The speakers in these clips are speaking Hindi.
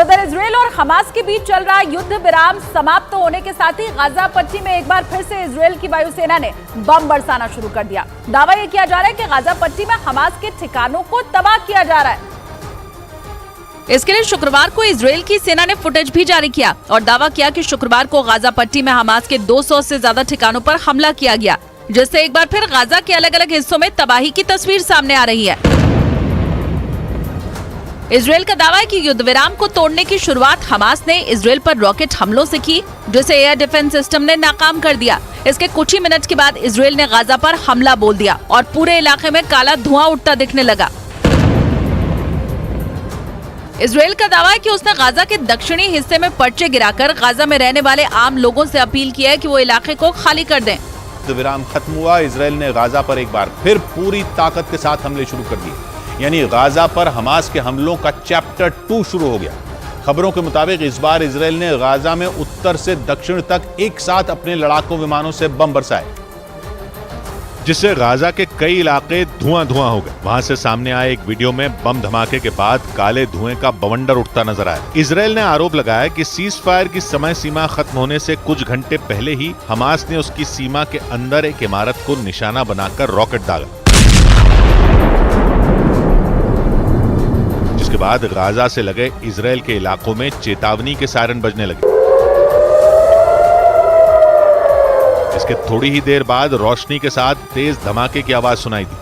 उधर इजरायल और हमास के बीच चल रहा युद्ध विराम समाप्त होने के साथ ही गाजा पट्टी में एक बार फिर से इजरायल की वायुसेना ने बम बरसाना शुरू कर दिया। दावा यह किया जा रहा है कि गाजा पट्टी में हमास के ठिकानों को तबाह किया जा रहा है। इसके लिए शुक्रवार को इजरायल की सेना ने फुटेज भी जारी किया और दावा किया कि शुक्रवार को गाजा पट्टी में हमास के 200 से ज्यादा ठिकानों पर हमला किया गया, जिससे एक बार फिर गाजा के अलग अलग हिस्सों में तबाही की तस्वीर सामने आ रही है। इजरायल का दावा है कि युद्ध विराम को तोड़ने की शुरुआत हमास ने इजरायल पर रॉकेट हमलों से की, जिसे एयर डिफेंस सिस्टम ने नाकाम कर दिया। इसके कुछ ही मिनट के बाद इजरायल ने गाजा पर हमला बोल दिया और पूरे इलाके में काला धुआं उठता दिखने लगा। इजरायल का दावा है कि उसने गाजा के दक्षिणी हिस्से में पर्चे गिराकर गाजा में रहने वाले आम लोगों से अपील की है कि वो इलाके को खाली कर दें। युद्ध विराम खत्म हुआ, इजरायल ने गाजा पर एक बार फिर पूरी ताकत के साथ हमले शुरू कर दिए, यानी गाजा पर हमास के हमलों का चैप्टर 2 शुरू हो गया। खबरों के मुताबिक इस बार इजरायल ने गाजा में उत्तर से दक्षिण तक एक साथ अपने लड़ाकू विमानों से बम बरसाए, जिससे गाजा के कई इलाके धुआं धुआं हो गए। वहां से सामने आए एक वीडियो में बम धमाके के बाद काले धुएं का बवंडर उठता नजर आया। इजरायल ने आरोप लगाया कि सीज फायर की समय सीमा खत्म होने से कुछ घंटे पहले ही हमास ने उसकी सीमा के अंदर एक इमारत को निशाना बनाकर रॉकेट दागा, जिसके बाद गाजा से लगे इजरायल के इलाकों में चेतावनी के सायरन बजने लगे। इसके थोड़ी ही देर बाद रोशनी के साथ तेज धमाके की आवाज सुनाई दी।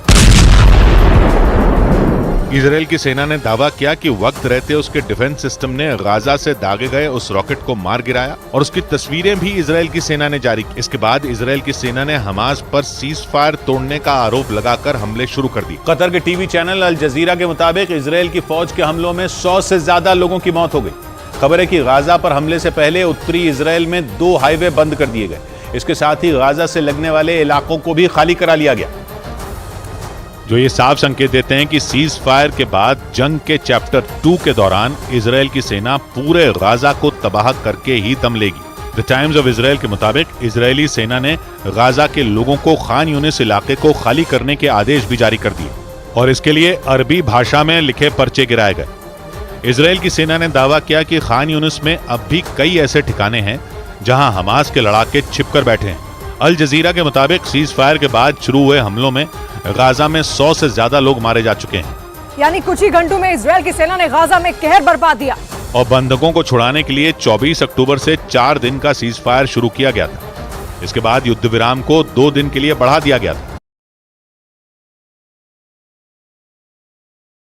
इजरायल की सेना ने दावा किया कि वक्त रहते उसके डिफेंस सिस्टम ने गाजा से दागे गए उस रॉकेट को मार गिराया और उसकी तस्वीरें भी इजरायल की सेना ने जारी की। इसके बाद इजरायल की सेना ने हमास पर सीज फायर तोड़ने का आरोप लगाकर हमले शुरू कर दिए। कतर के टीवी चैनल अल जजीरा के मुताबिक इजरायल की फौज के हमलों में 100 से ज्यादा लोगों की मौत हो गई। खबर है कि गाजा पर हमले से पहले उत्तरी इजरायल में 2 हाईवे बंद कर दिए गए। इसके साथ ही गाजा से लगने वाले इलाकों को भी खाली करा लिया गया, जो ये साफ संकेत देते हैं कि सीज फायर के बाद जंग के चैप्टर 2 के दौरान इजरायल की सेना पूरे गाजा को तबाह करके ही दम लेगी। द टाइम्स ऑफ इजरायल के मुताबिक इजरायली सेना ने गाजा के लोगों को खान यूनिस इलाके को खाली करने के आदेश भी जारी कर दिए और इसके लिए अरबी भाषा में लिखे पर्चे गिराए गए। इजरायल की सेना ने दावा किया कि खान यूनिस में अब भी कई ऐसे ठिकाने हैं जहां हमास के लड़ाके छिपकर बैठे हैं। अल जजीरा के मुताबिक सीज फायर के बाद शुरू हुए हमलों में गाजा में 100 से ज्यादा लोग मारे जा चुके हैं, यानी कुछ ही घंटों में इजरायल की सेना ने गाजा में कहर बरपा दिया और बंधकों को छुड़ाने के लिए 24 अक्टूबर से 4 दिन का सीज फायर शुरू किया गया था। इसके बाद युद्ध विराम को 2 दिन के लिए बढ़ा दिया गया था।